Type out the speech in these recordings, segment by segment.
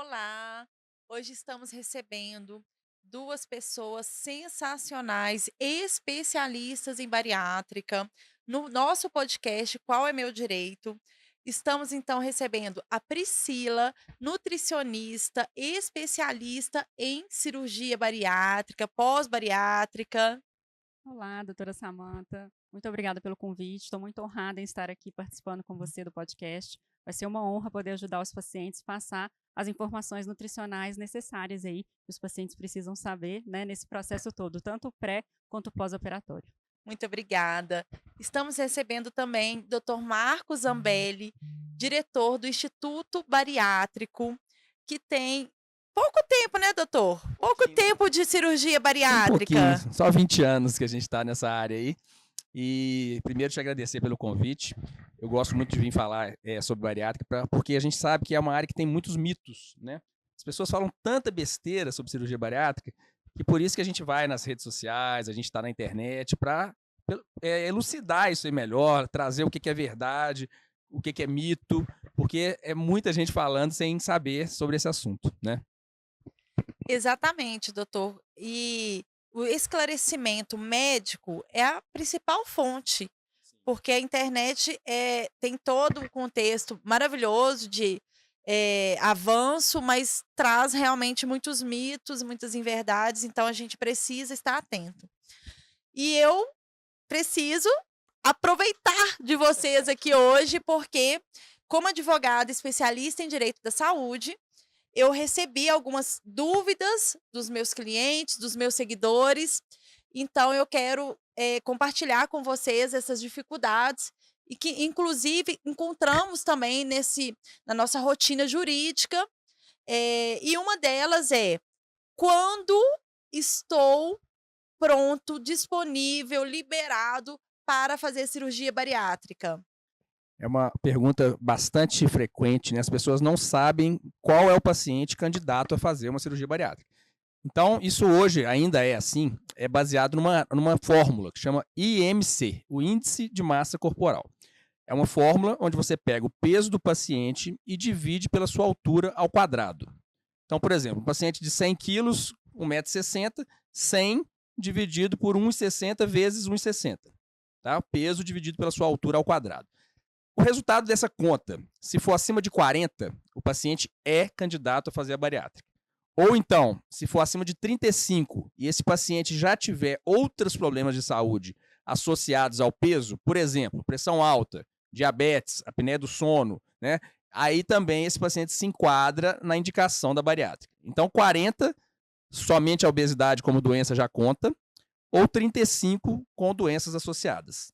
Olá! Hoje estamos recebendo duas pessoas sensacionais, especialistas em bariátrica, no nosso podcast Qual é Meu Direito. Estamos então recebendo a Priscila, nutricionista, especialista em cirurgia bariátrica, pós-bariátrica. Olá, doutora Samanta. Muito obrigada pelo convite. Estou muito honrada em estar aqui participando com você do podcast. Vai ser uma honra poder ajudar os pacientes a passar as informações nutricionais necessárias aí que os pacientes precisam saber, né, nesse processo todo, tanto pré quanto pós-operatório. Muito obrigada. Estamos recebendo também Dr. Marcos Zambelli, diretor do Instituto Bariátrico, que tem pouco tempo, né, doutor? Pouco Pouquinho, tempo de cirurgia tem pouquinho, bariátrica. só 20 anos que a gente está nessa área aí. E primeiro te agradecer pelo convite. Eu gosto muito de vir falar sobre bariátrica, porque a gente sabe que é uma área que tem muitos mitos, né? As pessoas falam tanta besteira sobre cirurgia bariátrica que por isso que a gente vai nas redes sociais, a gente está na internet para elucidar isso aí melhor, trazer o que, que é verdade, o que, que é mito, porque é muita gente falando sem saber sobre esse assunto, né? Exatamente, doutor. E o esclarecimento médico é a principal fonte, porque a internet tem todo um contexto maravilhoso de avanço, mas traz realmente muitos mitos, muitas inverdades, então a gente precisa estar atento. E eu preciso aproveitar de vocês aqui hoje, porque, como advogada especialista em direito da saúde, eu recebi algumas dúvidas dos meus clientes, dos meus seguidores. Então, eu quero compartilhar com vocês essas dificuldades e que, inclusive, encontramos também na nossa rotina jurídica. E uma delas é: quando estou pronto, disponível, liberado para fazer cirurgia bariátrica? É uma pergunta bastante frequente, né? As pessoas não sabem qual é o paciente candidato a fazer uma cirurgia bariátrica. Então, isso hoje ainda é assim, é baseado numa fórmula que chama IMC, o Índice de Massa Corporal. É uma fórmula onde você pega o peso do paciente e divide pela sua altura ao quadrado. Então, por exemplo, um paciente de 100 quilos, 1,60 m, 100 dividido por 1,60 vezes 1,60. Tá? Peso dividido pela sua altura ao quadrado. O resultado dessa conta, se for acima de 40, o paciente é candidato a fazer a bariátrica. Ou então, se for acima de 35 e esse paciente já tiver outros problemas de saúde associados ao peso, por exemplo, pressão alta, diabetes, apneia do sono, né? Aí também esse paciente se enquadra na indicação da bariátrica. Então, 40, somente a obesidade como doença já conta, ou 35 com doenças associadas.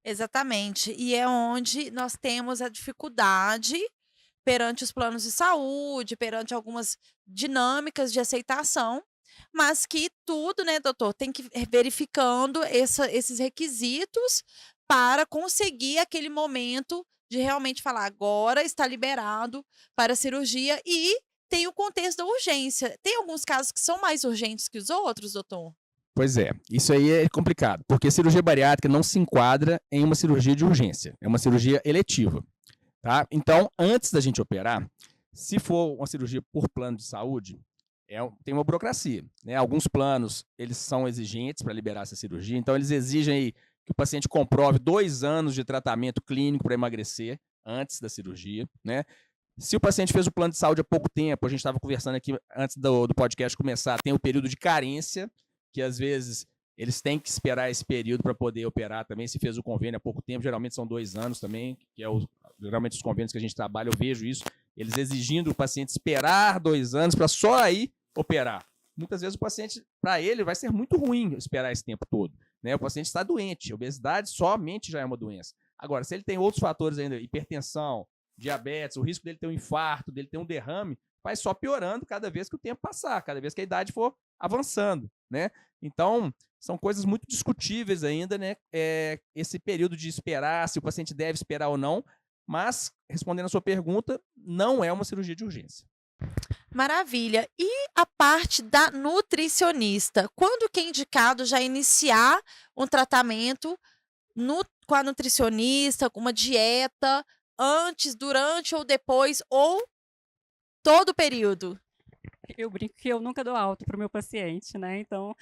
Exatamente. E é onde nós temos a dificuldade perante os planos de saúde, perante algumas dinâmicas de aceitação, mas que tudo, né, doutor, tem que ir verificando esses requisitos para conseguir aquele momento de realmente falar: agora está liberado para a cirurgia. E tem o contexto da urgência. Tem alguns casos que são mais urgentes que os outros, doutor? Pois é, isso aí é complicado, porque cirurgia bariátrica não se enquadra em uma cirurgia de urgência, é uma cirurgia eletiva. Tá? Então, antes da gente operar, se for uma cirurgia por plano de saúde, tem uma burocracia. Né? Alguns planos eles são exigentes para liberar essa cirurgia, então eles exigem aí que o paciente comprove 2 anos de tratamento clínico para emagrecer antes da cirurgia. Né? Se o paciente fez o plano de saúde há pouco tempo, a gente estava conversando aqui antes do podcast começar, tem o período de carência, que às vezes eles têm que esperar esse período para poder operar também. Se fez o convênio há pouco tempo, geralmente são 2 anos também, que é geralmente os convênios que a gente trabalha, eu vejo isso, eles exigindo o paciente esperar 2 anos para só aí operar. Muitas vezes o paciente, para ele, vai ser muito ruim esperar esse tempo todo. Né? O paciente está doente, a obesidade somente já é uma doença. Agora, se ele tem outros fatores ainda, hipertensão, diabetes, o risco dele ter um infarto, dele ter um derrame, vai só piorando cada vez que o tempo passar, cada vez que a idade for avançando, né? Então, são coisas muito discutíveis ainda, né? Esse período de esperar, se o paciente deve esperar ou não, mas, respondendo a sua pergunta, não é uma cirurgia de urgência. Maravilha. E a parte da nutricionista? Quando que é indicado já iniciar um tratamento com a nutricionista, com uma dieta, antes, durante ou depois, ou todo o período? Eu brinco que eu nunca dou alta para o meu paciente, né? Então,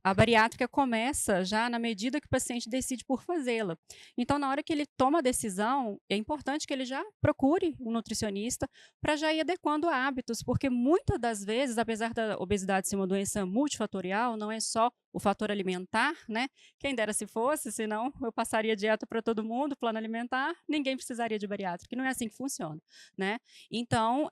a bariátrica começa já na medida que o paciente decide por fazê-la. Então, na hora que ele toma a decisão, é importante que ele já procure um nutricionista para já ir adequando hábitos, porque muitas das vezes, apesar da obesidade ser uma doença multifatorial, não é só o fator alimentar, né? Quem dera se fosse, senão eu passaria dieta para todo mundo, plano alimentar, ninguém precisaria de bariátrica, e não é assim que funciona, né? Então,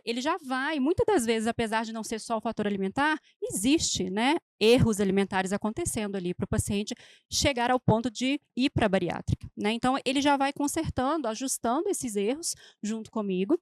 ele já vai, muitas das vezes, apesar de não ser só o fator alimentar, existe, né, erros alimentares acontecendo ali para o paciente chegar ao ponto de ir para a bariátrica, né? Então, ele já vai consertando, ajustando esses erros junto comigo,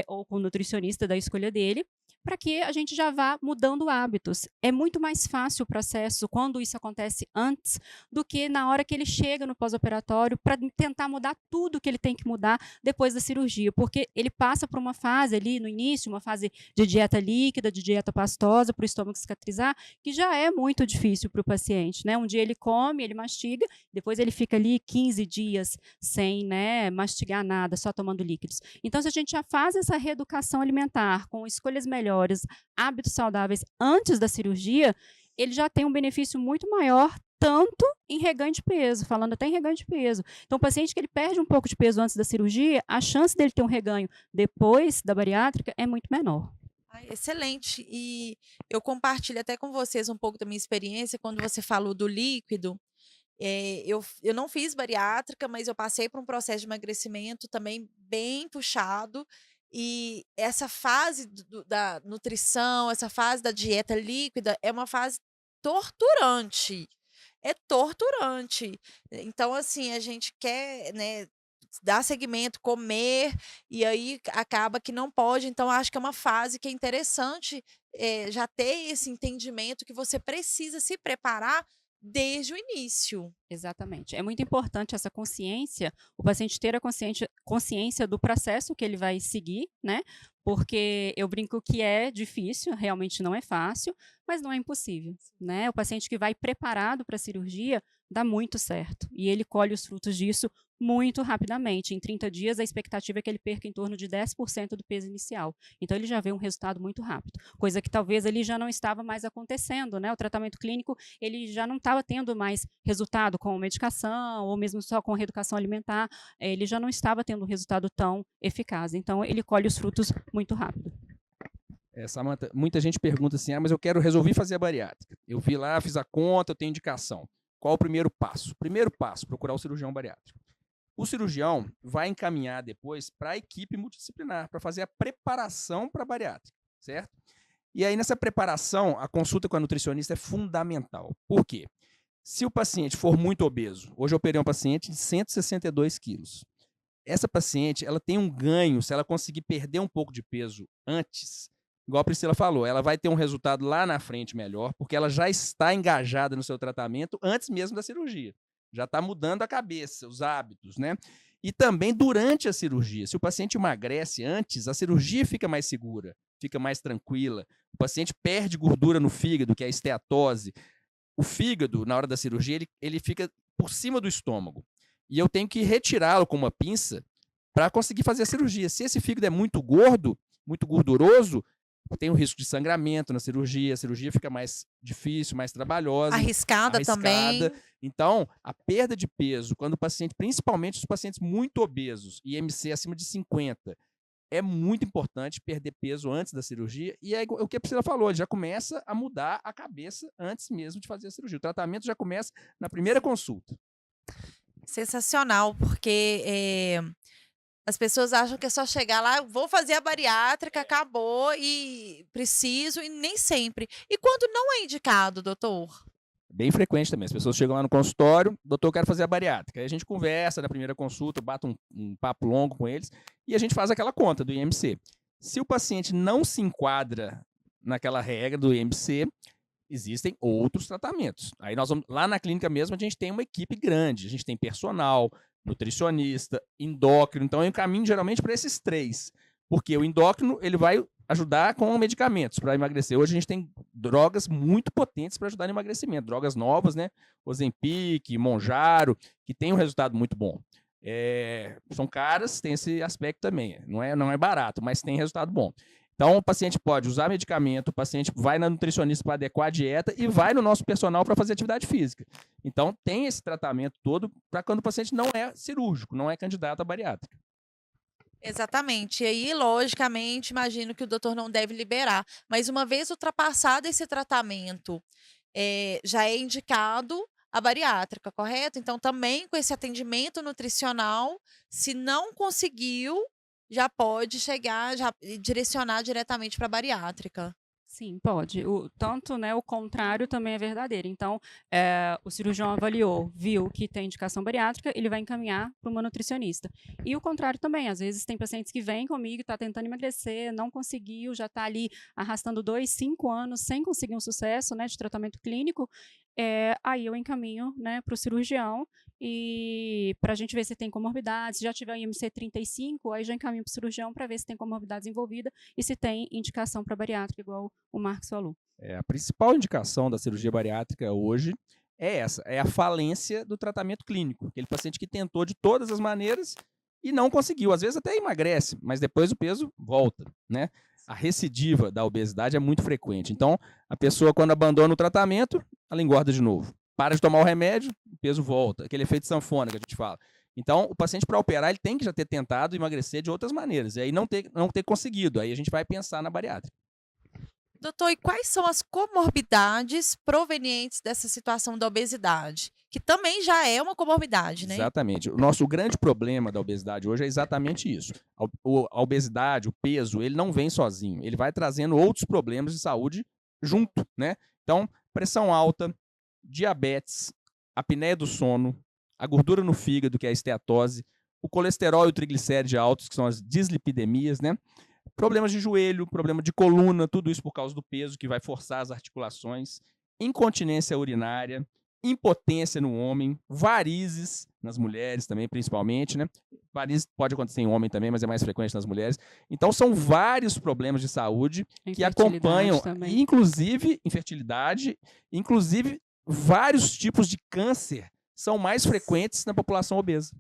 ou com o nutricionista da escolha dele, para que a gente já vá mudando hábitos. É muito mais fácil o processo quando isso acontece antes do que na hora que ele chega no pós-operatório para tentar mudar tudo que ele tem que mudar depois da cirurgia, porque ele passa por uma fase ali no início, uma fase de dieta líquida, de dieta pastosa, para o estômago cicatrizar, que já é muito difícil para o paciente, né? Um dia ele come, ele mastiga, depois ele fica ali 15 dias sem, né, mastigar nada, só tomando líquidos. Então, se a gente já faz essa reeducação alimentar com escolhas melhores, hábitos saudáveis antes da cirurgia, ele já tem um benefício muito maior, tanto em reganho de peso, falando até em reganho de peso. Então, o paciente que ele perde um pouco de peso antes da cirurgia, a chance dele ter um reganho depois da bariátrica é muito menor. Excelente. E eu compartilho até com vocês um pouco da minha experiência quando você falou do líquido. Eu não fiz bariátrica, mas eu passei por um processo de emagrecimento também bem puxado. E essa fase da nutrição, essa fase da dieta líquida é uma fase torturante. É torturante. Então, assim, a gente quer, né, dar seguimento, comer, e aí acaba que não pode. Então, acho que é uma fase que é interessante já ter esse entendimento que você precisa se preparar desde o início. Exatamente. É muito importante essa consciência, o paciente ter a consciência do processo que ele vai seguir, né? Porque eu brinco que é difícil, realmente não é fácil, mas não é impossível, né? O paciente que vai preparado para a cirurgia dá muito certo e ele colhe os frutos disso muito rapidamente. Em 30 dias, a expectativa é que ele perca em torno de 10% do peso inicial. Então, ele já vê um resultado muito rápido, coisa que talvez ali já não estava mais acontecendo, né? O tratamento clínico, ele já não estava tendo mais resultado com medicação ou mesmo só com reeducação alimentar, ele já não estava tendo um resultado tão eficaz. Então, ele colhe os frutos muito rápido. Samantha, muita gente pergunta assim, mas eu quero resolver fazer a bariátrica. Eu vi lá, fiz a conta, eu tenho indicação. Qual o primeiro passo? Primeiro passo, procurar o cirurgião bariátrico. O cirurgião vai encaminhar depois para a equipe multidisciplinar, para fazer a preparação para a bariátrica, certo? E aí, nessa preparação, a consulta com a nutricionista é fundamental. Por quê? Se o paciente for muito obeso, hoje eu operei um paciente de 162 quilos. Essa paciente, ela tem um ganho, se ela conseguir perder um pouco de peso antes, igual a Priscila falou, ela vai ter um resultado lá na frente melhor, porque ela já está engajada no seu tratamento antes mesmo da cirurgia. Já está mudando a cabeça, os hábitos, né? E também durante a cirurgia. Se o paciente emagrece antes, a cirurgia fica mais segura, fica mais tranquila. O paciente perde gordura no fígado, que é a esteatose. O fígado, na hora da cirurgia, ele fica por cima do estômago. E eu tenho que retirá-lo com uma pinça para conseguir fazer a cirurgia. Se esse fígado é muito gordo, muito gorduroso, tem um risco de sangramento na cirurgia, a cirurgia fica mais difícil, mais trabalhosa. Arriscada também. Então, a perda de peso, quando o paciente, principalmente os pacientes muito obesos, IMC acima de 50, é muito importante perder peso antes da cirurgia. E é o que a Priscila falou, ele já começa a mudar a cabeça antes mesmo de fazer a cirurgia. O tratamento já começa na primeira consulta. Sensacional, porque as pessoas acham que é só chegar lá, vou fazer a bariátrica, acabou, e preciso, e nem sempre. E quando não é indicado, doutor? Bem frequente também. As pessoas chegam lá no consultório, doutor, eu quero fazer a bariátrica. Aí a gente conversa na primeira consulta, bate um papo longo com eles, e a gente faz aquela conta do IMC. Se o paciente não se enquadra naquela regra do IMC, existem outros tratamentos. Aí nós vamos, lá na clínica mesmo, a gente tem uma equipe grande, a gente tem personal, nutricionista, endócrino, então eu encaminho geralmente para esses três, porque o endócrino ele vai ajudar com medicamentos para emagrecer. Hoje a gente tem drogas muito potentes para ajudar no emagrecimento, drogas novas, né? Ozempic, Monjaro, que tem um resultado muito bom. São caras, tem esse aspecto também. Não é barato, mas tem resultado bom. Então, o paciente pode usar medicamento, o paciente vai na nutricionista para adequar a dieta e vai no nosso personal para fazer atividade física. Então, tem esse tratamento todo para quando o paciente não é cirúrgico, não é candidato à bariátrica. Exatamente. E aí, logicamente, imagino que o doutor não deve liberar. Mas uma vez ultrapassado esse tratamento, já é indicado a bariátrica, correto? Então, também com esse atendimento nutricional, se não conseguiu, já pode chegar, já direcionar diretamente para a bariátrica. Sim, pode. Tanto, né, o contrário também é verdadeiro. Então, o cirurgião avaliou, viu que tem indicação bariátrica, ele vai encaminhar para uma nutricionista. E o contrário também. Às vezes tem pacientes que vêm comigo, está tentando emagrecer, não conseguiu, já está ali arrastando 2, 5 anos sem conseguir um sucesso, né, de tratamento clínico. Aí eu encaminho, né, para o cirurgião e para a gente ver se tem comorbidades. Se já tiver IMC 35, aí já encaminho para o cirurgião para ver se tem comorbidades envolvidas e se tem indicação para bariátrica, igual o Marcos falou. A principal indicação da cirurgia bariátrica hoje é essa, é a falência do tratamento clínico. Aquele paciente que tentou de todas as maneiras e não conseguiu. Às vezes até emagrece, mas depois o peso volta, né? A recidiva da obesidade é muito frequente. Então, a pessoa, quando abandona o tratamento, ela engorda de novo. Para de tomar o remédio, o peso volta. Aquele efeito sanfona que a gente fala. Então, o paciente, para operar, ele tem que já ter tentado emagrecer de outras maneiras. E aí não ter conseguido. Aí a gente vai pensar na bariátrica. Doutor, e quais são as comorbidades provenientes dessa situação da obesidade? Que também já é uma comorbidade, né? Exatamente. O grande problema da obesidade hoje é exatamente isso. A obesidade, o peso, ele não vem sozinho. Ele vai trazendo outros problemas de saúde junto, né? Então, pressão alta, diabetes, apneia do sono, a gordura no fígado, que é a esteatose, o colesterol e o triglicéride altos, que são as dislipidemias, né? Problemas de joelho, problema de coluna, tudo isso por causa do peso, que vai forçar as articulações, incontinência urinária, impotência no homem, varizes nas mulheres também, principalmente, né? Varizes pode acontecer em homem também, mas é mais frequente nas mulheres. Então, são vários problemas de saúde que acompanham, também. inclusive infertilidade, inclusive vários tipos de câncer são mais frequentes na população obesa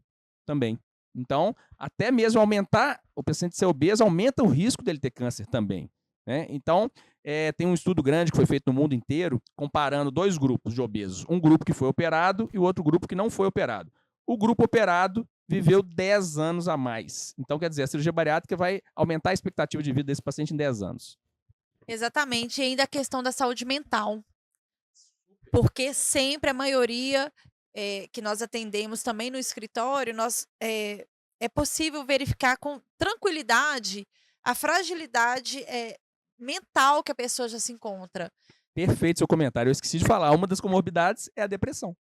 também. Então, até mesmo aumentar o paciente ser obeso, aumenta o risco dele ter câncer também, né? Então, tem um estudo grande que foi feito no mundo inteiro, comparando 2 grupos de obesos. Um grupo que foi operado e o outro grupo que não foi operado. O grupo operado viveu 10 anos a mais. Então, quer dizer, a cirurgia bariátrica vai aumentar a expectativa de vida desse paciente em 10 anos. Exatamente. E ainda a questão da saúde mental. Porque sempre a maioria que nós atendemos também no escritório, é possível verificar com tranquilidade a fragilidade mental que a pessoa já se encontra. Perfeito seu comentário. Eu esqueci de falar. Uma das comorbidades é a depressão.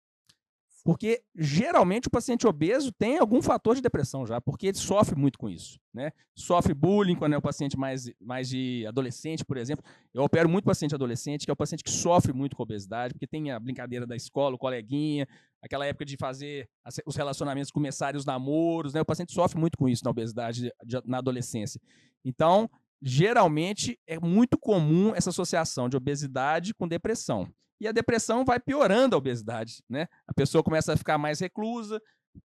Porque, geralmente, o paciente obeso tem algum fator de depressão já, porque ele sofre muito com isso, né? Sofre bullying quando é o paciente mais de adolescente, por exemplo. Eu opero muito paciente adolescente, que é o paciente que sofre muito com obesidade, porque tem a brincadeira da escola, o coleguinha, aquela época de fazer os relacionamentos, começarem os namoros, né? O paciente sofre muito com isso na obesidade na adolescência. Então, geralmente, é muito comum essa associação de obesidade com depressão. E a depressão vai piorando a obesidade, né? A pessoa começa a ficar mais reclusa,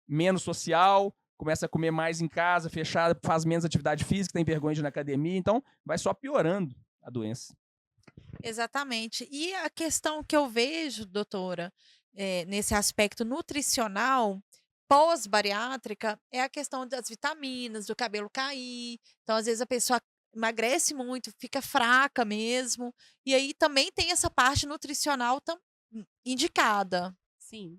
menos social, começa a comer mais em casa, fechada, faz menos atividade física, tem vergonha de ir na academia, então vai só piorando a doença. Exatamente. E a questão que eu vejo, doutora, nesse aspecto nutricional, pós-bariátrica, é a questão das vitaminas, do cabelo cair. Então, às vezes, a pessoa emagrece muito, fica fraca mesmo. E aí também tem essa parte nutricional indicada. Sim,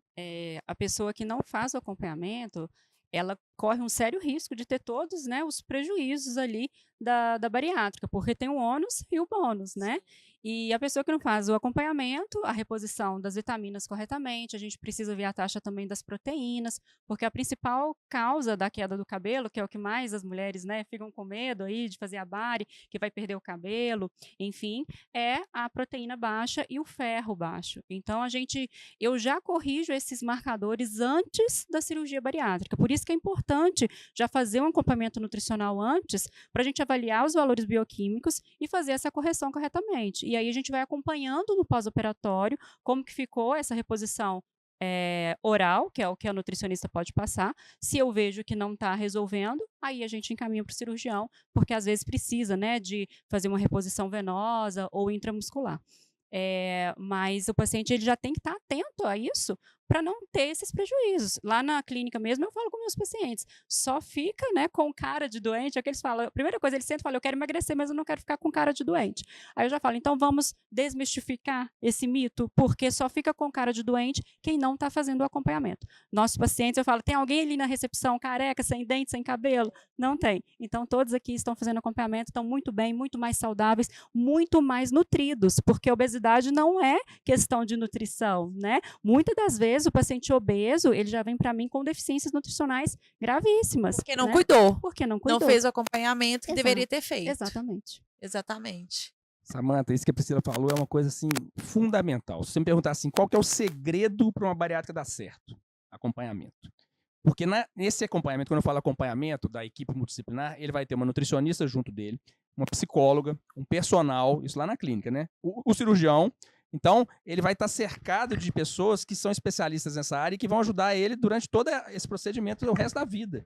a pessoa que não faz o acompanhamento, ela corre um sério risco de ter todos, né, os prejuízos ali da bariátrica, porque tem o ônus e o bônus, né? E a pessoa que não faz o acompanhamento, a reposição das vitaminas corretamente, a gente precisa ver a taxa também das proteínas, porque a principal causa da queda do cabelo, que é o que mais as mulheres, né, ficam com medo aí de fazer a bari, que vai perder o cabelo, enfim, é a proteína baixa e o ferro baixo. Então, eu já corrijo esses marcadores antes da cirurgia bariátrica, por isso que é importante já fazer um acompanhamento nutricional antes, para a gente avaliar os valores bioquímicos e fazer essa correção corretamente. E aí a gente vai acompanhando no pós-operatório como que ficou essa reposição oral, que é o que a nutricionista pode passar. Se eu vejo que não está resolvendo, aí a gente encaminha para o cirurgião, porque às vezes precisa, né, de fazer uma reposição venosa ou intramuscular. Mas o paciente ele já tem que estar atento a isso para não ter esses prejuízos. Lá na clínica mesmo, eu falo com meus pacientes, só fica, né, com cara de doente, é o que eles falam, a primeira coisa, eles sempre falam, eu quero emagrecer, mas eu não quero ficar com cara de doente. Aí eu já falo, então vamos desmistificar esse mito, porque só fica com cara de doente quem não está fazendo o acompanhamento. Nossos pacientes, eu falo, tem alguém ali na recepção careca, sem dente, sem cabelo? Não tem. Então todos aqui estão fazendo acompanhamento, estão muito bem, muito mais saudáveis, muito mais nutridos, porque a obesidade não é questão de nutrição, né? Muitas das vezes o paciente obeso, ele já vem para mim com deficiências nutricionais gravíssimas. Porque não né? cuidou. Porque não cuidou. Não fez o acompanhamento que deveria ter feito. Exatamente. Exatamente. Samanta, isso que a Priscila falou é uma coisa assim fundamental. Se você me perguntar assim, qual que é o segredo para uma bariátrica dar certo? Acompanhamento. Porque nesse acompanhamento, quando eu falo acompanhamento da equipe multidisciplinar, ele vai ter uma nutricionista junto dele, uma psicóloga, um personal, isso lá na clínica, né? O cirurgião. Então, ele vai estar cercado de pessoas que são especialistas nessa área e que vão ajudar ele durante todo esse procedimento o resto da vida.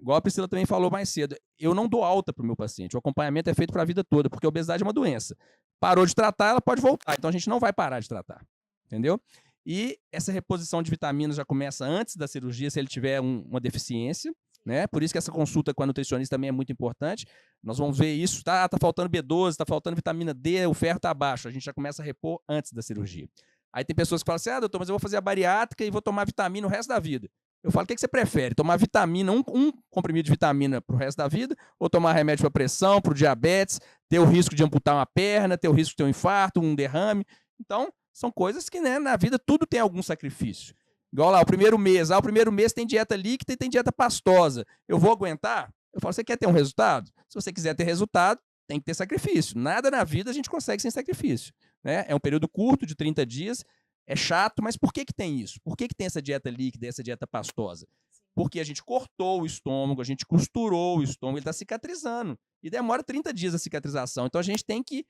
Igual a Priscila também falou mais cedo, eu não dou alta para o meu paciente, o acompanhamento é feito para a vida toda, porque a obesidade é uma doença. Parou de tratar, ela pode voltar, então a gente não vai parar de tratar, entendeu? E essa reposição de vitaminas já começa antes da cirurgia, se ele tiver uma deficiência, né? Por isso que essa consulta com a nutricionista também é muito importante. Nós vamos ver isso, tá faltando B12, tá faltando vitamina D, o ferro tá baixo, a gente já começa a repor antes da cirurgia. Aí tem pessoas que falam assim, doutor, mas eu vou fazer a bariátrica e vou tomar vitamina o resto da vida. Eu falo, o que você prefere? Tomar vitamina, um comprimido de vitamina pro resto da vida, ou tomar remédio para pressão, pro diabetes, ter o risco de amputar uma perna, ter o risco de ter um infarto, um derrame. Então, são coisas que, né, na vida tudo tem algum sacrifício. Igual lá, o primeiro mês tem dieta líquida e tem dieta pastosa. Eu vou aguentar? Eu falo, você quer ter um resultado? Se você quiser ter resultado, tem que ter sacrifício. Nada na vida a gente consegue sem sacrifício. Né? É um período curto, de 30 dias, é chato, mas por que tem isso? Por que tem essa dieta líquida, essa dieta pastosa? Porque a gente cortou o estômago, a gente costurou o estômago, ele está cicatrizando. E demora 30 dias a cicatrização. Então a gente tem que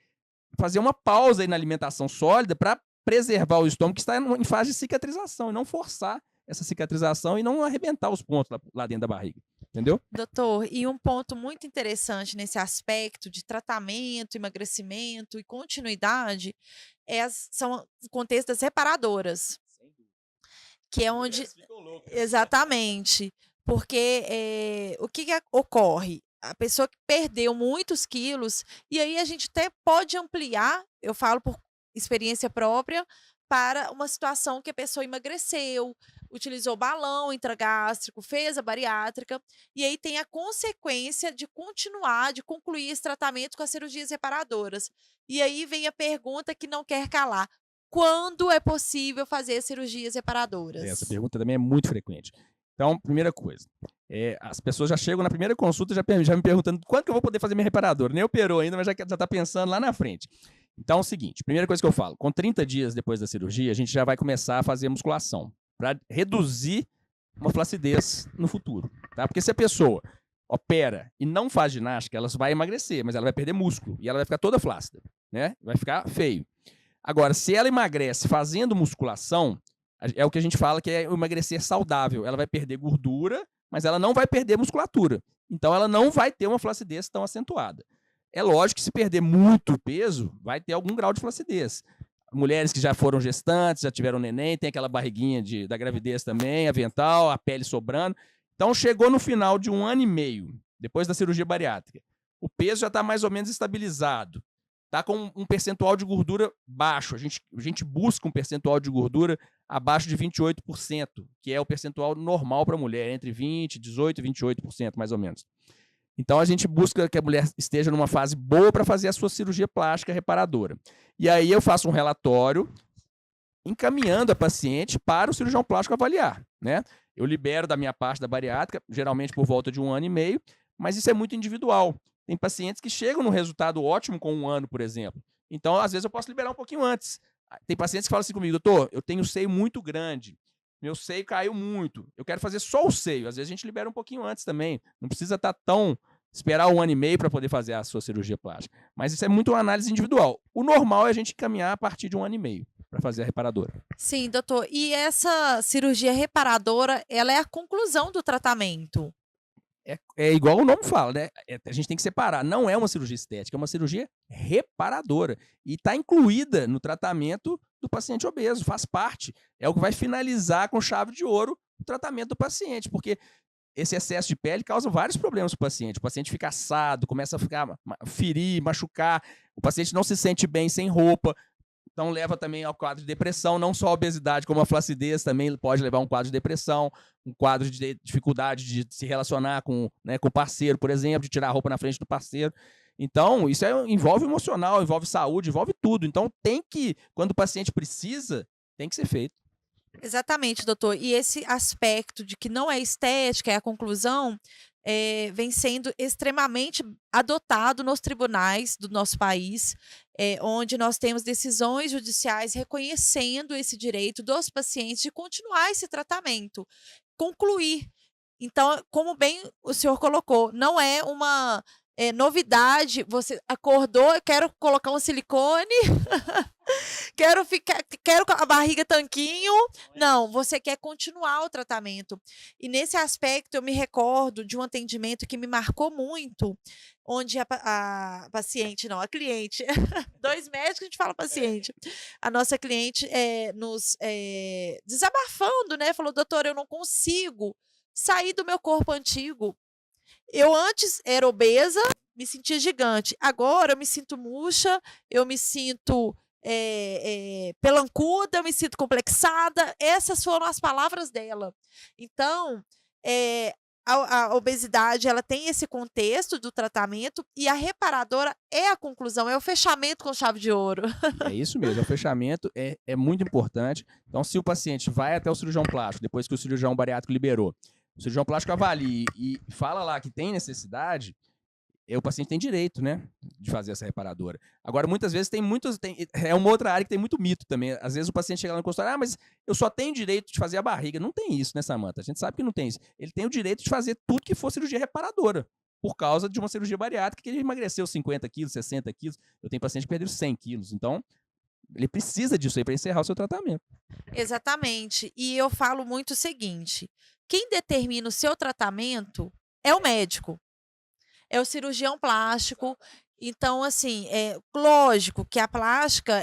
fazer uma pausa aí na alimentação sólida para preservar o estômago que está em fase de cicatrização e não forçar essa cicatrização e não arrebentar os pontos lá dentro da barriga. Entendeu? Doutor, e um ponto muito interessante nesse aspecto de tratamento, emagrecimento e continuidade são o contexto das reparadoras. Que é onde... Exatamente. Porque o que ocorre? A pessoa que perdeu muitos quilos, e aí a gente até pode ampliar, eu falo por experiência própria, para uma situação que a pessoa emagreceu, utilizou balão intragástrico, fez a bariátrica, e aí tem a consequência de continuar, de concluir esse tratamento com as cirurgias reparadoras. E aí vem a pergunta que não quer calar. Quando é possível fazer as cirurgias reparadoras? Essa pergunta também é muito frequente. Então, primeira coisa, as pessoas já chegam na primeira consulta já me perguntando quando que eu vou poder fazer minha reparadora. Nem operou ainda, mas já está pensando lá na frente. Então é o seguinte, primeira coisa que eu falo, com 30 dias depois da cirurgia, a gente já vai começar a fazer musculação para reduzir uma flacidez no futuro, tá? Porque se a pessoa opera e não faz ginástica, ela vai emagrecer, mas ela vai perder músculo e ela vai ficar toda flácida, né? Vai ficar feio. Agora, se ela emagrece fazendo musculação, é o que a gente fala que é o emagrecer saudável. Ela vai perder gordura, mas ela não vai perder musculatura. Então ela não vai ter uma flacidez tão acentuada. É lógico que se perder muito peso, vai ter algum grau de flacidez. Mulheres que já foram gestantes, já tiveram neném, tem aquela barriguinha da gravidez também, avental, a pele sobrando. Então chegou no final de 1 ano e meio, depois da cirurgia bariátrica. O peso já está mais ou menos estabilizado. Está com um percentual de gordura baixo. A gente busca um percentual de gordura abaixo de 28%, que é o percentual normal para a mulher, entre 20%, 18% e 28%, mais ou menos. Então, a gente busca que a mulher esteja numa fase boa para fazer a sua cirurgia plástica reparadora. E aí eu faço um relatório encaminhando a paciente para o cirurgião plástico avaliar, né? Eu libero da minha parte da bariátrica, geralmente por volta de 1 ano e meio, mas isso é muito individual. Tem pacientes que chegam num resultado ótimo com 1 ano, por exemplo. Então, às vezes, eu posso liberar um pouquinho antes. Tem pacientes que falam assim comigo, doutor, eu tenho seio muito grande, meu seio caiu muito, eu quero fazer só o seio. Às vezes a gente libera um pouquinho antes também. Não precisa esperar 1 ano e meio para poder fazer a sua cirurgia plástica. Mas isso é muito uma análise individual. O normal é a gente encaminhar a partir de 1 ano e meio para fazer a reparadora. Sim, doutor. E essa cirurgia reparadora, ela é a conclusão do tratamento? É igual o nome fala, né? A gente tem que separar. Não é uma cirurgia estética, é uma cirurgia reparadora. E está incluída no tratamento do paciente obeso, faz parte. É o que vai finalizar com chave de ouro o tratamento do paciente, porque esse excesso de pele causa vários problemas para o paciente. O paciente fica assado, começa a ferir, machucar. O paciente não se sente bem sem roupa. Então leva também ao quadro de depressão, não só a obesidade, como a flacidez também pode levar a um quadro de depressão, um quadro de dificuldade de se relacionar com o parceiro, por exemplo, de tirar a roupa na frente do parceiro. Então, isso envolve emocional, envolve saúde, envolve tudo. Então, quando o paciente precisa, tem que ser feito. Exatamente, doutor. E esse aspecto de que não é estética, é a conclusão, vem sendo extremamente adotado nos tribunais do nosso país, onde nós temos decisões judiciais reconhecendo esse direito dos pacientes de continuar esse tratamento, concluir. Então, como bem o senhor colocou, não é uma novidade, você acordou, quero colocar um silicone, quero a barriga tanquinho. Não, você quer continuar o tratamento. E nesse aspecto, eu me recordo de um atendimento que me marcou muito, onde a paciente, não, a cliente, 2 médicos, a gente fala paciente, a nossa cliente nos desabafando, né? Falou, doutor, eu não consigo sair do meu corpo antigo. Eu antes era obesa, me sentia gigante. Agora eu me sinto murcha, eu me sinto pelancuda, eu me sinto complexada. Essas foram as palavras dela. Então, a obesidade, ela tem esse contexto do tratamento e a reparadora é a conclusão, é o fechamento com chave de ouro. É isso mesmo, o fechamento é muito importante. Então, se o paciente vai até o cirurgião plástico, depois que o cirurgião bariátrico liberou, o cirurgião plástico avalia e fala lá que tem necessidade, o paciente tem direito, né, de fazer essa reparadora. Agora, muitas vezes é uma outra área que tem muito mito também. Às vezes o paciente chega lá no consultório, mas eu só tenho direito de fazer a barriga. Não tem isso, né, Samanta? A gente sabe que não tem isso. Ele tem o direito de fazer tudo que for cirurgia reparadora, por causa de uma cirurgia bariátrica que ele emagreceu 50 quilos, 60 quilos. Eu tenho paciente que perdeu 100 quilos. Então, ele precisa disso aí para encerrar o seu tratamento. Exatamente. E eu falo muito o seguinte, quem determina o seu tratamento é o médico, é o cirurgião plástico. Então, assim, lógico que a plástica,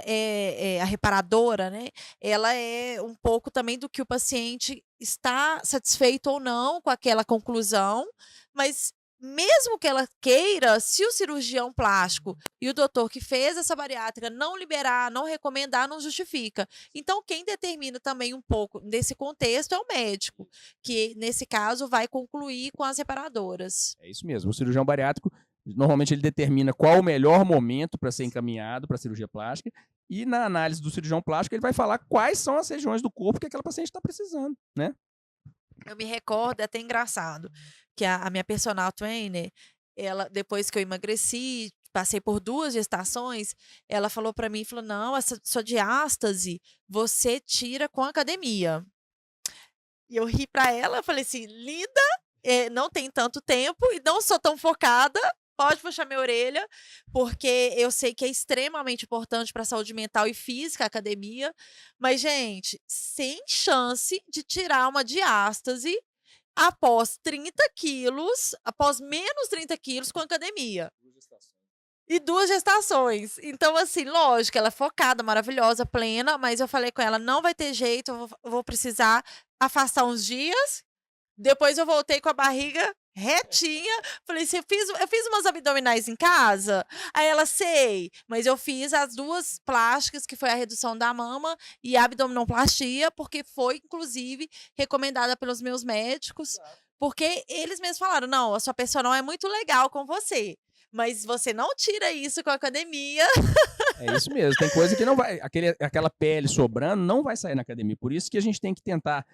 a reparadora, né, ela é um pouco também do que o paciente está satisfeito ou não com aquela conclusão, mas mesmo que ela queira, se o cirurgião plástico e o doutor que fez essa bariátrica não liberar, não recomendar, não justifica. Então, quem determina também um pouco desse contexto é o médico, que nesse caso vai concluir com as reparadoras. É isso mesmo. O cirurgião bariátrico, normalmente ele determina qual o melhor momento para ser encaminhado para a cirurgia plástica e na análise do cirurgião plástico ele vai falar quais são as regiões do corpo que aquela paciente está precisando, né? Eu me recordo, é até engraçado, que a minha personal trainer, ela, depois que eu emagreci, passei por 2 gestações, ela falou para mim, falou, não, essa sua diástase, você tira com academia. E eu ri para ela, falei assim, linda, não tem tanto tempo e não sou tão focada, pode puxar minha orelha, porque eu sei que é extremamente importante para a saúde mental e física, a academia, mas, gente, sem chance de tirar uma diástase após 30 quilos, após menos 30 quilos com academia. E 2 gestações. Então, assim, lógico, ela é focada, maravilhosa, plena, mas eu falei com ela, não vai ter jeito, eu vou precisar afastar uns dias. Depois eu voltei com a barriga retinha. Falei assim, eu fiz umas abdominais em casa. Aí ela, sei, mas eu fiz as 2 plásticas, que foi a redução da mama e a abdominoplastia, porque foi, inclusive, recomendada pelos meus médicos. Porque eles mesmos falaram, não, a sua personal é muito legal com você, mas você não tira isso com a academia. É isso mesmo. Tem coisa que não vai... Aquela pele sobrando não vai sair na academia. Por isso que a gente tem que tentar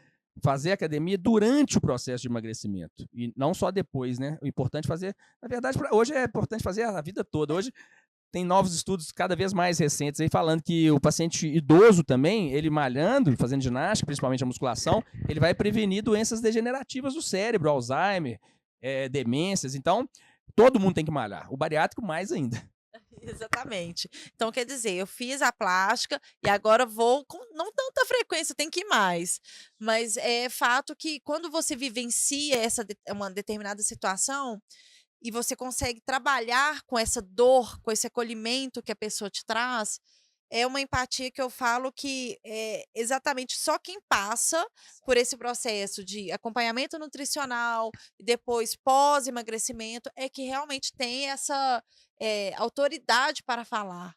fazer academia durante o processo de emagrecimento e não só depois, né? O importante é fazer, na verdade, hoje é importante fazer a vida toda. Hoje tem novos estudos cada vez mais recentes aí falando que o paciente idoso também, ele malhando, fazendo ginástica, principalmente a musculação, ele vai prevenir doenças degenerativas do cérebro, Alzheimer, demências. Então, todo mundo tem que malhar. O bariátrico mais ainda. Exatamente. Então, quer dizer, eu fiz a plástica e agora vou com não tanta frequência, tem que ir mais. Mas é fato que quando você vivencia uma determinada situação e você consegue trabalhar com essa dor, com esse acolhimento que a pessoa te traz, é uma empatia que eu falo que é exatamente só quem passa por esse processo de acompanhamento nutricional e depois pós-emagrecimento é que realmente tem essa autoridade para falar.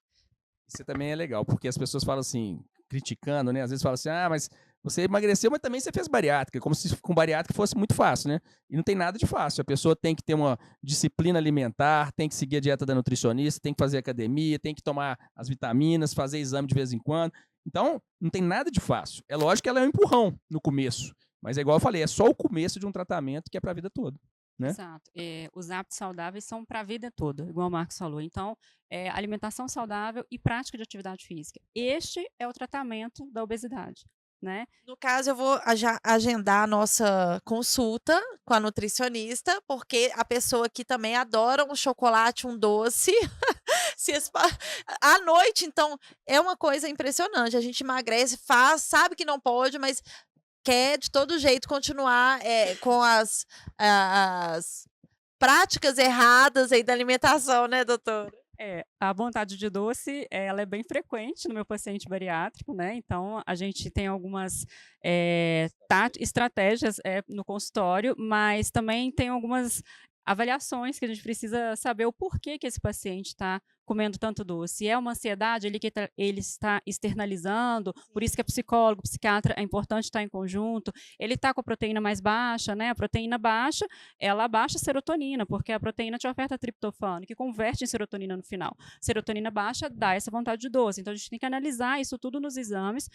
Isso também é legal, porque as pessoas falam assim, criticando, né? Às vezes falam assim, ah, mas você emagreceu, mas também você fez bariátrica, como se com bariátrica fosse muito fácil, né? E não tem nada de fácil. A pessoa tem que ter uma disciplina alimentar, tem que seguir a dieta da nutricionista, tem que fazer academia, tem que tomar as vitaminas, fazer exame de vez em quando. Então, não tem nada de fácil. É lógico que ela é um empurrão no começo, mas é igual eu falei, é só o começo de um tratamento que é para a vida toda. Né? Exato. Os hábitos saudáveis são para a vida toda, igual o Marcos falou. Então, alimentação saudável e prática de atividade física. Este é o tratamento da obesidade, né? No caso, eu vou agendar a nossa consulta com a nutricionista, porque a pessoa aqui também adora um chocolate, um doce. À noite, então, é uma coisa impressionante. A gente emagrece, sabe que não pode, mas quer de todo jeito continuar com as práticas erradas aí da alimentação, né, doutora? A vontade de doce, ela é bem frequente no meu paciente bariátrico, né? Então, a gente tem algumas estratégias no consultório, mas também tem algumas avaliações que a gente precisa saber o porquê que esse paciente está comendo tanto doce. Se é uma ansiedade ele está externalizando, por isso que é psicólogo, psiquiatra, é importante estar em conjunto. Ele está com a proteína mais baixa, né? A proteína baixa, ela abaixa a serotonina, porque a proteína te oferta triptofano, que converte em serotonina no final. Serotonina baixa dá essa vontade de doce. Então, a gente tem que analisar isso tudo nos exames,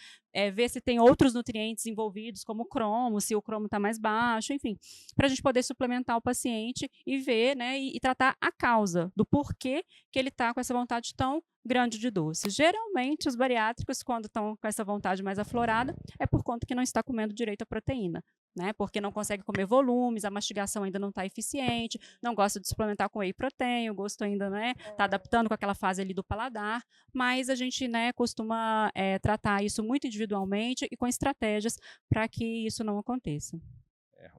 ver se tem outros nutrientes envolvidos, como o cromo, se o cromo está mais baixo, enfim, para a gente poder suplementar o paciente e ver, né, e tratar a causa do porquê que ele está com essa vontade tão grande de doce. Geralmente, os bariátricos, quando estão com essa vontade mais aflorada, é por conta que não está comendo direito a proteína, né? Porque não consegue comer volumes, a mastigação ainda não está eficiente, não gosta de suplementar com whey protein, o gosto ainda, né, está adaptando com aquela fase ali do paladar, mas a gente, né, costuma tratar isso muito individualmente e com estratégias para que isso não aconteça.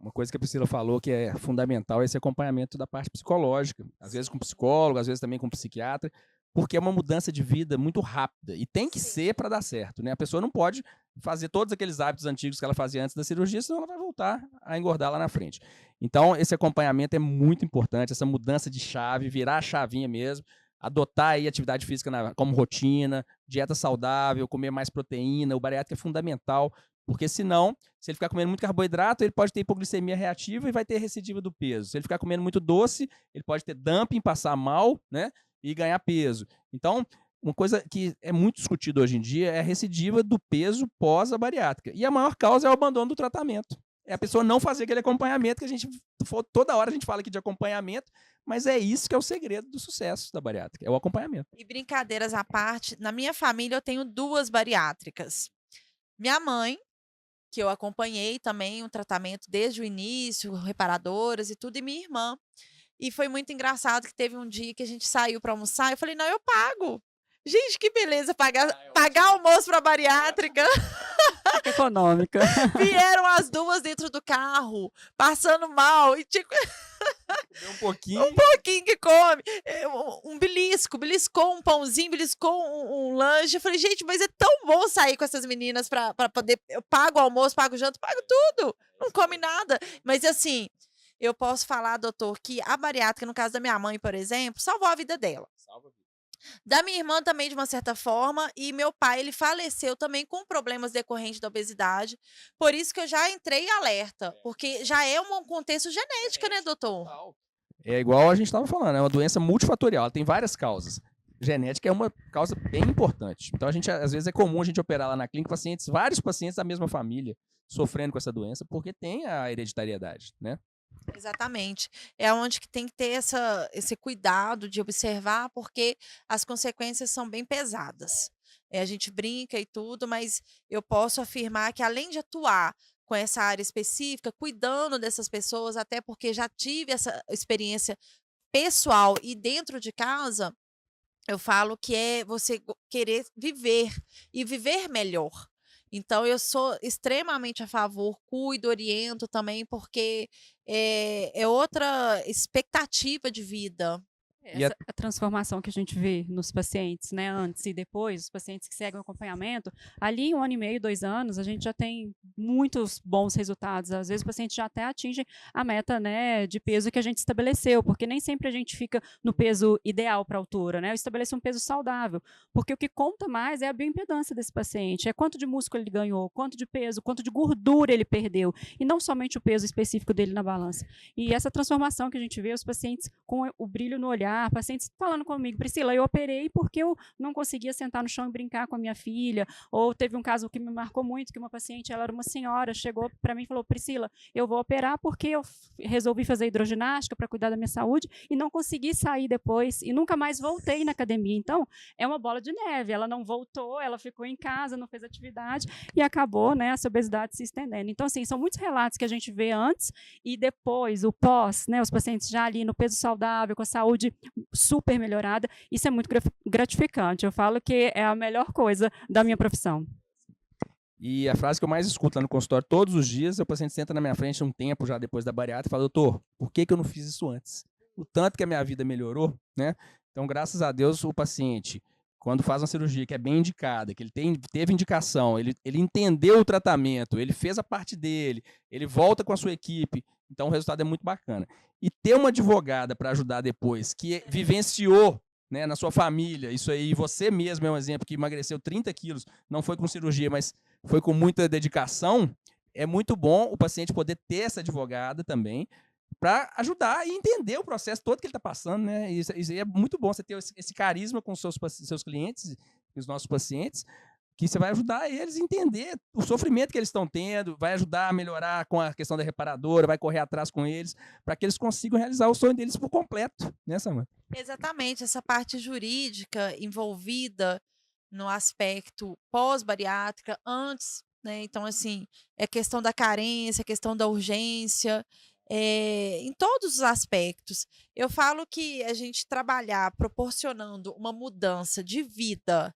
Uma coisa que a Priscila falou que é fundamental é esse acompanhamento da parte psicológica, às vezes com psicólogo, às vezes também com psiquiatra, porque é uma mudança de vida muito rápida e tem que ser para dar certo, né? A pessoa não pode fazer todos aqueles hábitos antigos que ela fazia antes da cirurgia, senão ela vai voltar a engordar lá na frente. Então, esse acompanhamento é muito importante, essa mudança de chave, virar a chavinha mesmo, adotar aí atividade física como rotina, dieta saudável, comer mais proteína, o bariátrico é fundamental, porque senão, se ele ficar comendo muito carboidrato, ele pode ter hipoglicemia reativa e vai ter recidiva do peso. Se ele ficar comendo muito doce, ele pode ter dumping, passar mal, né, e ganhar peso. Então, uma coisa que é muito discutida hoje em dia é a recidiva do peso pós a bariátrica. E a maior causa é o abandono do tratamento. É a pessoa não fazer aquele acompanhamento que a gente, toda hora a gente fala aqui de acompanhamento, mas é isso que é o segredo do sucesso da bariátrica, é o acompanhamento. E brincadeiras à parte, na minha família eu tenho 2 bariátricas. Minha mãe, que eu acompanhei também o tratamento desde o início, reparadoras e tudo, e minha irmã. E foi muito engraçado que teve um dia que a gente saiu para almoçar, eu falei, não, eu pago. Gente, que beleza, pagar almoço para bariátrica. Econômica. Vieram as 2 dentro do carro, passando mal, e tipo... Um pouquinho. Um pouquinho que come. Beliscou um pãozinho, beliscou um lanche. Eu falei, gente, mas é tão bom sair com essas meninas pra poder... Eu pago o almoço, pago o jantar, pago tudo. Não come nada. Mas assim, eu posso falar, doutor, que a bariátrica, no caso da minha mãe, por exemplo, salvou a vida dela. Salva a vida. Da minha irmã também, de uma certa forma, e meu pai, ele faleceu também com problemas decorrentes da obesidade, por isso que eu já entrei em alerta, porque já é um contexto genético, né, doutor? É igual a gente estava falando, é uma doença multifatorial, ela tem várias causas. Genética é uma causa bem importante. Então, às vezes é comum a gente operar lá na clínica vários pacientes da mesma família sofrendo com essa doença, porque tem a hereditariedade, né? Exatamente. É onde que tem que ter esse cuidado de observar, porque as consequências são bem pesadas. A gente brinca e tudo, mas eu posso afirmar que além de atuar com essa área específica, cuidando dessas pessoas, até porque já tive essa experiência pessoal e dentro de casa, eu falo que é você querer viver e viver melhor. Então, eu sou extremamente a favor, cuido, oriento também, porque é outra expectativa de vida. E a- A transformação que a gente vê nos pacientes, né, antes e depois, os pacientes que seguem o acompanhamento, ali em 1 ano e meio, 2 anos, a gente já tem muitos bons resultados. Às vezes o paciente já até atinge a meta, né, de peso que a gente estabeleceu, porque nem sempre a gente fica no peso ideal para a altura, né? Eu estabeleço um peso saudável, porque o que conta mais é a bioimpedância desse paciente, é quanto de músculo ele ganhou, quanto de peso, quanto de gordura ele perdeu, e não somente o peso específico dele na balança. E essa transformação que a gente vê, os pacientes com o brilho no olhar, pacientes falando comigo, Priscila, eu operei porque eu não conseguia sentar no chão e brincar com a minha filha, ou teve um caso que me marcou muito, que uma paciente, ela era uma senhora, chegou para mim e falou, Priscila, eu vou operar porque eu resolvi fazer hidroginástica para cuidar da minha saúde e não consegui sair depois e nunca mais voltei na academia. Então, é uma bola de neve, ela não voltou, ela ficou em casa, não fez atividade e acabou, né, essa obesidade se estendendo. Então, assim, são muitos relatos que a gente vê antes e depois, o pós, né, os pacientes já ali no peso saudável, com a saúde super melhorada, isso é muito gratificante. Eu falo que é a melhor coisa da minha profissão. E a frase que eu mais escuto lá no consultório todos os dias, o paciente senta na minha frente um tempo já depois da bariátrica e fala, doutor, por que eu não fiz isso antes? O tanto que a minha vida melhorou, né? Então, graças a Deus, o paciente, quando faz uma cirurgia que é bem indicada, que ele teve indicação, ele entendeu o tratamento, ele fez a parte dele, ele volta com a sua equipe, então o resultado é muito bacana. E ter uma advogada para ajudar depois, que vivenciou, né, na sua família, isso aí, você mesmo é um exemplo, que emagreceu 30 quilos, não foi com cirurgia, mas foi com muita dedicação, é muito bom o paciente poder ter essa advogada também, para ajudar e entender o processo todo que ele está passando, né? Isso é muito bom, você ter esse carisma com os seus clientes, os nossos pacientes, que você vai ajudar eles a entender o sofrimento que eles estão tendo, vai ajudar a melhorar com a questão da reparadora, vai correr atrás com eles, para que eles consigam realizar o sonho deles por completo, né, Samanta? Exatamente, essa parte jurídica envolvida no aspecto pós-bariátrica, antes, né? Então, assim, é questão da carência, questão da urgência, em todos os aspectos. Eu falo que a gente trabalhar proporcionando uma mudança de vida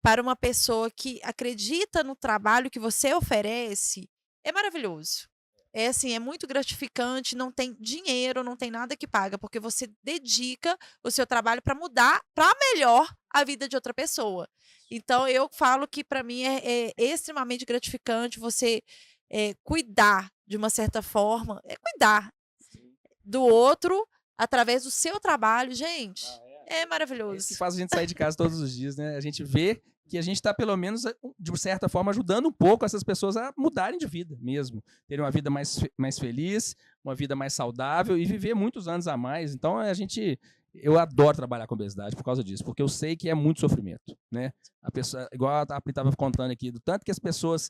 para uma pessoa que acredita no trabalho que você oferece, é maravilhoso. É assim, é muito gratificante, não tem dinheiro, não tem nada que paga, porque você dedica o seu trabalho para mudar para melhor a vida de outra pessoa. Então, eu falo que para mim é extremamente gratificante você cuidar, de uma certa forma, cuidar do outro através do seu trabalho, gente. É É isso maravilhoso. que faz a gente sair de casa todos os dias, né? A gente vê que a gente está, pelo menos, de certa forma, ajudando um pouco essas pessoas a mudarem de vida mesmo. Terem uma vida mais feliz, uma vida mais saudável e viver muitos anos a mais. Então, eu adoro trabalhar com obesidade por causa disso, porque eu sei que é muito sofrimento, né? A pessoa, igual a Pri estava contando aqui, do tanto que as pessoas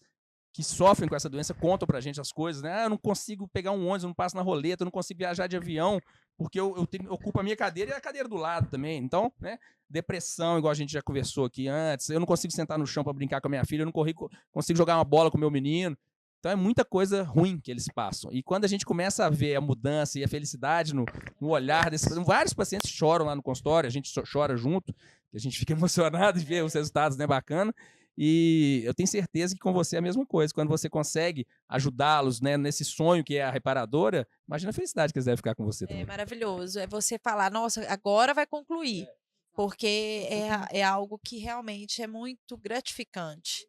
que sofrem com essa doença contam pra gente as coisas, né? Ah, eu não consigo pegar um ônibus, eu não passo na roleta, eu não consigo viajar de avião, porque eu ocupo a minha cadeira e a cadeira do lado também. Então, né? Depressão, igual a gente já conversou aqui antes, eu não consigo sentar no chão para brincar com a minha filha, eu não consigo jogar uma bola com o meu menino. Então é muita coisa ruim que eles passam. E quando a gente começa a ver a mudança e a felicidade no olhar desses pacientes, vários pacientes choram lá no consultório, a gente chora junto, a gente fica emocionado de ver os resultados, né? Bacana. E eu tenho certeza que com você é a mesma coisa. Quando você consegue ajudá-los, né, nesse sonho que é a reparadora, imagina a felicidade que eles devem ficar com você também. É maravilhoso. É você falar, nossa, agora vai concluir. Porque é algo que realmente é muito gratificante.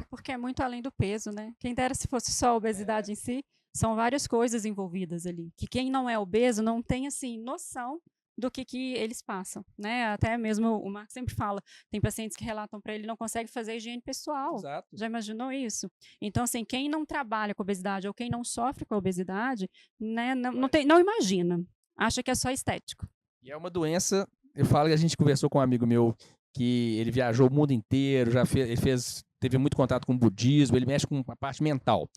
Porque é muito além do peso, né? Quem dera se fosse só a obesidade em si, são várias coisas envolvidas ali. Que quem não é obeso não tem, assim, noção do que eles passam, né? Até mesmo o Marco sempre fala, tem pacientes que relatam para ele não consegue fazer higiene pessoal. Exato. Já imaginou isso? Então, assim, quem não trabalha com obesidade ou quem não sofre com a obesidade, né, não imagina. Acha que é só estético. E é uma doença, eu falo que a gente conversou com um amigo meu que ele viajou o mundo inteiro, teve muito contato com o budismo, ele mexe com a parte mental.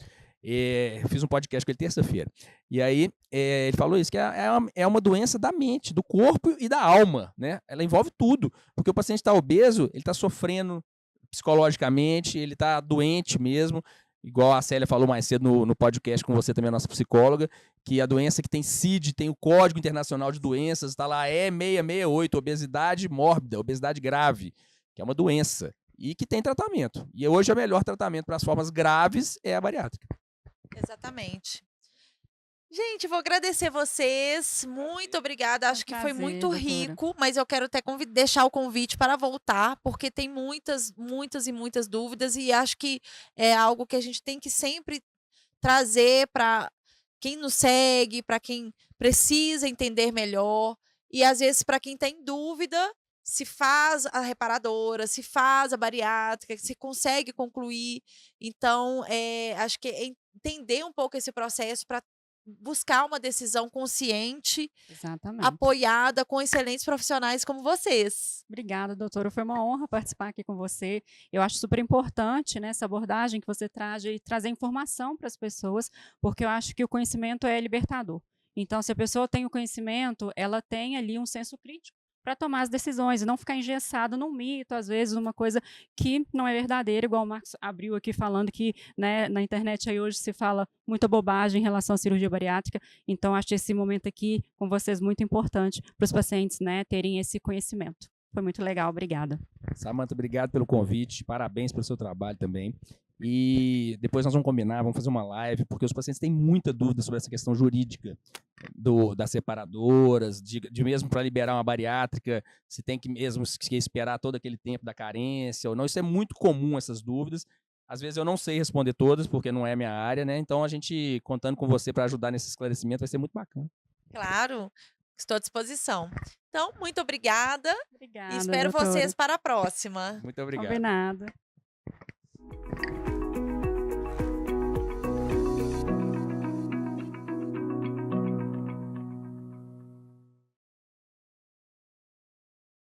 Fiz um podcast com ele terça-feira. E aí ele falou isso, que é uma doença da mente, do corpo e da alma, né? Ela envolve tudo, porque o paciente está obeso, ele está sofrendo psicologicamente, ele está doente mesmo, igual a Célia falou mais cedo no podcast com você também, a nossa psicóloga, que a doença que tem CID, tem o Código Internacional de Doenças, está lá, E668, obesidade mórbida, obesidade grave, que é uma doença e que tem tratamento. E hoje o melhor tratamento para as formas graves é a bariátrica. Exatamente. Gente, vou agradecer vocês. Muito obrigada. Acho que foi prazer, muito doutora. rico, mas eu quero até deixar o convite para voltar, porque tem muitas, muitas e muitas dúvidas, e acho que é algo que a gente tem que sempre trazer para quem nos segue, para quem precisa entender melhor, e às vezes para quem tem dúvida, se faz a reparadora, se faz a bariátrica, se consegue concluir. Então, acho que é entender um pouco esse processo para buscar uma decisão consciente, Exatamente. apoiada com excelentes profissionais como vocês. Obrigada, doutora. Foi uma honra participar aqui com você. Eu acho super importante, né, essa abordagem que você traz e trazer informação para as pessoas, porque eu acho que o conhecimento é libertador. Então, se a pessoa tem o conhecimento, ela tem ali um senso crítico para tomar as decisões e não ficar engessado num mito, às vezes, numa coisa que não é verdadeira, igual o Marcos abriu aqui falando que, né, na internet aí hoje se fala muita bobagem em relação à cirurgia bariátrica. Então, acho esse momento aqui com vocês muito importante para os pacientes, né, terem esse conhecimento. Foi muito legal, obrigada. Samanta, obrigado pelo convite, parabéns pelo seu trabalho também. E depois nós vamos combinar, vamos fazer uma live, porque os pacientes têm muita dúvida sobre essa questão jurídica das separadoras, de mesmo para liberar uma bariátrica, se tem que mesmo que esperar todo aquele tempo da carência ou não. Isso é muito comum, essas dúvidas. Às vezes eu não sei responder todas, porque não é minha área, né? Então a gente, contando com você para ajudar nesse esclarecimento, vai ser muito bacana. Claro, estou à disposição. Então, muito obrigada. Obrigada, E espero doutora. vocês para a próxima. Muito obrigado. Combinado.